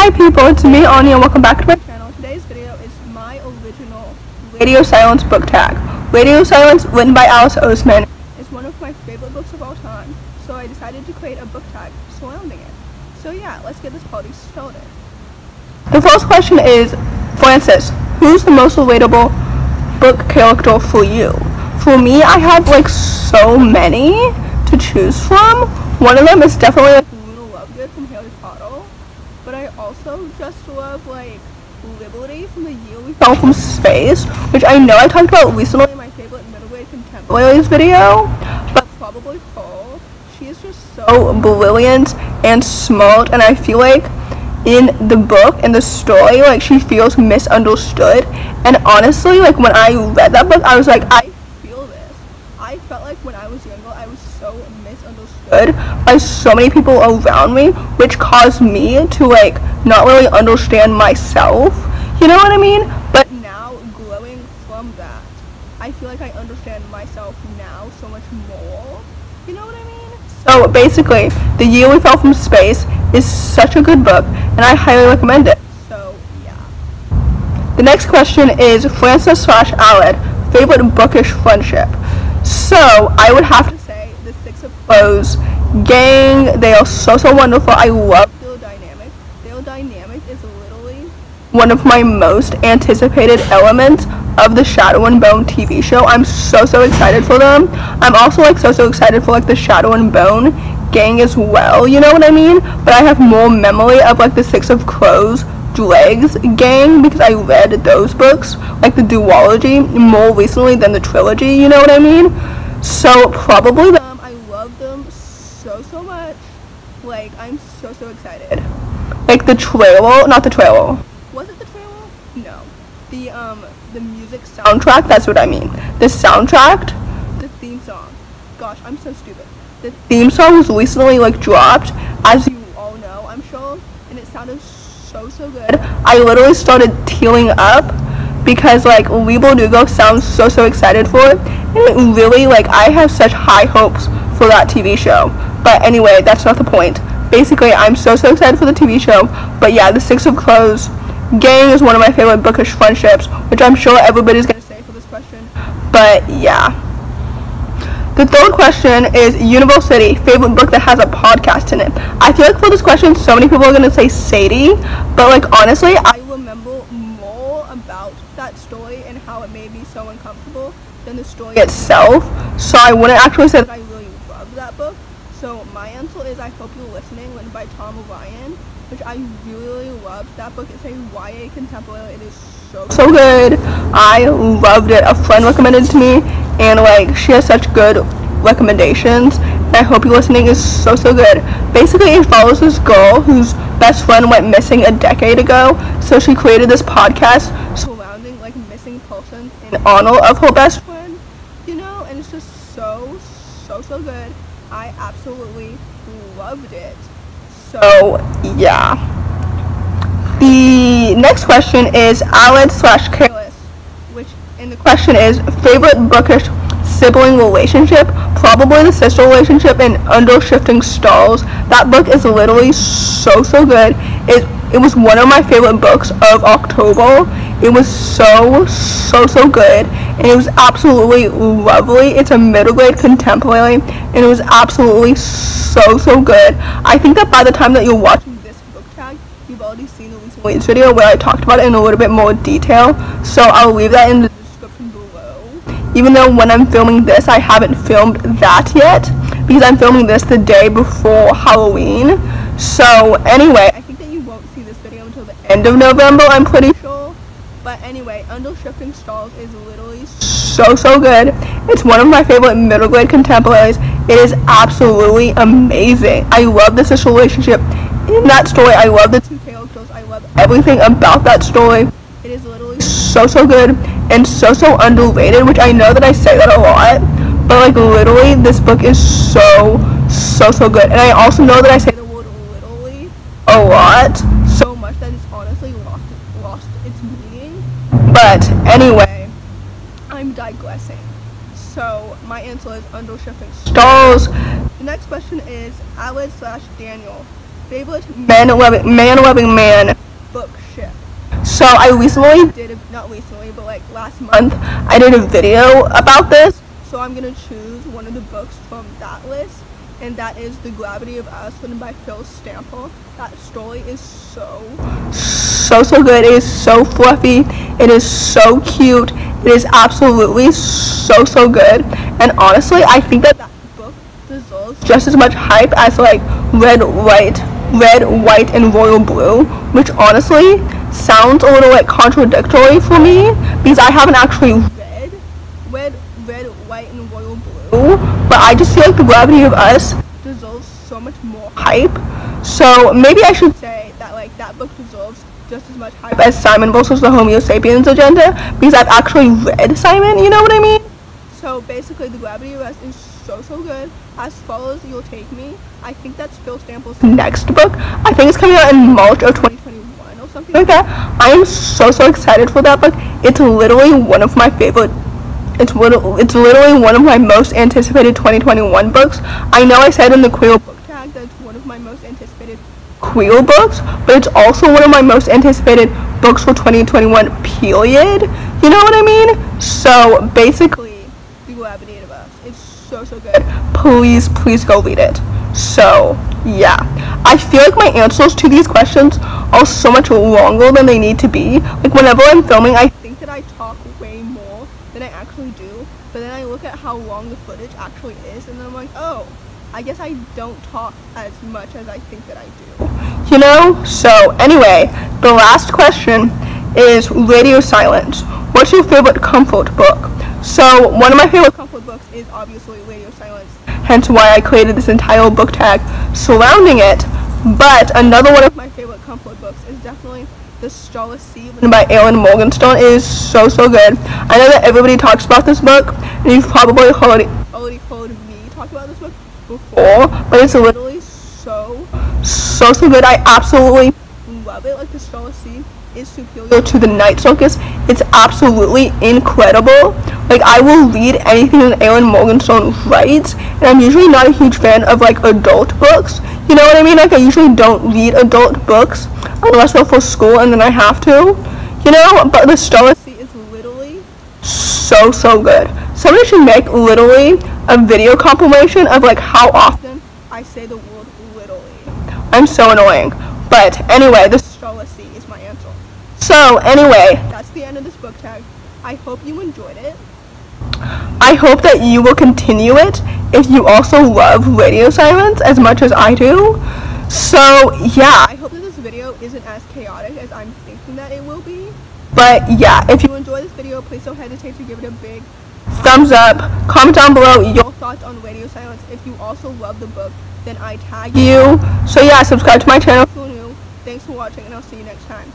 Hi people, it's me Anja and welcome back to my channel. Today's video is my original Radio Silence book tag. Radio Silence, written by Alice Oseman, is one of my favorite books of all time, so I decided to create a book tag surrounding it. So yeah, let's get this party started. The first question is, Frances, who's the most relatable book character for you? For me, I have like so many to choose from. One of them is definitely like from Harry Potter, but I also just love like Liberty from The Year We Fell from Space, which I know I talked about recently in my favorite middle grade contemporaries video, but probably her. She is just so brilliant and smart, and I feel like in the book and the story, like she feels misunderstood. And honestly, like when I read that book, I was like, I feel this. I felt like when I was younger, I was so misunderstood by so many people around me, which caused me to like not really understand myself, you know what I mean? But now, growing from that, I feel like I understand myself now so much more, you know what I mean? So basically, The Year We Fell from Space is such a good book, and I highly recommend it. So yeah. The next question is Frances / Aled, favorite bookish friendship. So I would have to say the Six of Crows gang. They are so wonderful. I love their dynamic. Their dynamic is literally one of my most anticipated elements of the Shadow and Bone TV show. I'm so excited for them. I'm also like so excited for like the Shadow and Bone gang as well, you know what I mean? But I have more memory of like the Six of Crows Dregs gang because I read those books, like the duology, more recently than the trilogy, you know what I mean? So probably them. I love them so much. Like I'm so excited. Like the trailer, not the trailer. Was it the trailer? No. The music soundtrack, that's what I mean. The soundtrack, the theme song. Gosh, I'm so stupid. The theme song was recently like dropped, as you all know, I'm sure, and it sounded so good. I literally started tearing up because like Leigh Bardugo sounds so excited for it, and it really, like, I have such high hopes for that TV show. But anyway, that's not the point. Basically, I'm so excited for the TV show. But yeah, the Six of Crows gang is one of my favorite bookish friendships, which I'm sure everybody's gonna say for this question. But yeah. The third question is University, favorite book that has a podcast in it. I feel like for this question, so many people are going to say Sadie, but like honestly, I remember more about that story and how it made me so uncomfortable than the story itself. So I wouldn't actually say that I really loved that book. So my answer is I Hope You're Listening, written by Tom O'Brien, which I really loved. That book is a YA contemporary. It is so good. I loved it. A friend recommended it to me, and like she has such good recommendations. And I Hope You're Listening is so good. Basically, it follows this girl whose best friend went missing a decade ago, so she created this podcast surrounding like missing persons in honor of her best friend, you know, and it's just so good. I absolutely loved it. So yeah. The next question is Aled / Careless, and the question is favorite bookish sibling relationship. Probably the sister relationship in Under Shifting Stars. That book is literally so good. It was one of my favorite books of October. It was so good, and it was absolutely lovely. It's a middle grade contemporary, and it was absolutely so good. I think that by the time that you're watching this book tag, you've already seen the recent Waits video where I talked about it in a little bit more detail, so I'll leave that in the description below. Even though when I'm filming this, I haven't filmed that yet, because I'm filming this the day before Halloween. So anyway, I think that you won't see this video until the end of November, I'm pretty sure. But anyway, Under Shifting Stars is literally so good. It's one of my favorite middle grade contemporaries. It is absolutely amazing. I love the sister relationship in that story. I love the two characters. I love everything about that story. It is literally so good and so underrated, which I know that I say that a lot, but like literally this book is so good. And I also know that I say the word literally a lot, so much that it's honestly lost its meaning. But anyway, I'm digressing. So my answer is Under Shifting Stars. The next question is Aled / Daniel, favorite man-loving man book ship. So I recently not recently, but like last month, I did a video about this. So I'm gonna choose one of the books from that list, and that is The Gravity of Us, written by Phil Stample. That story is so good. It is so fluffy. It is so cute. It is absolutely so good. And honestly, I think that book deserves just as much hype as like Red, White, and Royal Blue, which honestly sounds a little like contradictory for me because I haven't actually read Red, White, and Royal Blue, but I just feel like The Gravity of Us deserves so much more hype. So maybe I should say that like that book deserves just as much hype as Simon versus the Homo Sapiens Agenda, because I've actually read Simon, you know what I mean? So basically, The Gravity of Us is so good. As far as You'll Take Me, I think that's Phil Stample's next book. I think it's coming out in March of 2021 or something like that. I am so excited for that book. It's literally one of my favorite. It's literally one of my most anticipated 2021 books. I know I said in the queer book tag that it's one of my most anticipated queer books, but it's also one of my most anticipated books for 2021 period. You know what I mean? So basically, The Gravity of Us. It's so good. Please go read it. So yeah, I feel like my answers to these questions are so much longer than they need to be. Like whenever I'm filming, I think that I talk way more than I actually do, but then I look at how long the footage actually is, and then I'm like, oh, I guess I don't talk as much as I think that I do. You know? So anyway, the last question is radio silence. What's your favorite comfort book? So one of my favorite comfort books is obviously Radio Silence, hence why I created this entire book tag surrounding it. But another one of my favorite comfort books is definitely The Starless Sea, written by Erin Morgenstern. It is so good. I know that everybody talks about this book, and you've probably already heard me talk about this book before, but it's literally so good. I absolutely love it. Like, The Starless Sea is superior to The Night Circus. It's absolutely incredible. Like, I will read anything that Erin Morgenstern writes, and I'm usually not a huge fan of like adult books. You know what I mean? Like, I usually don't read adult books unless they're for school, and then I have to. You know, but The Starless Sea is literally so good. Somebody should make literally a video compilation of like how often I say the word literally. I'm so annoying. But anyway, The Starless Sea is my answer. So anyway, that's the end of this book tag. I hope you enjoyed it. I hope that you will continue it if you also love Radio Silence as much as I do. So yeah, I hope that this video isn't as chaotic as I'm thinking that it will be. But yeah, if you enjoy this video, please don't hesitate to give it a big thumbs up. Comment down below your thoughts on Radio Silence. If you also love the book, then I tag you. So yeah, subscribe to my channel if you're new. Thanks for watching, and I'll see you next time.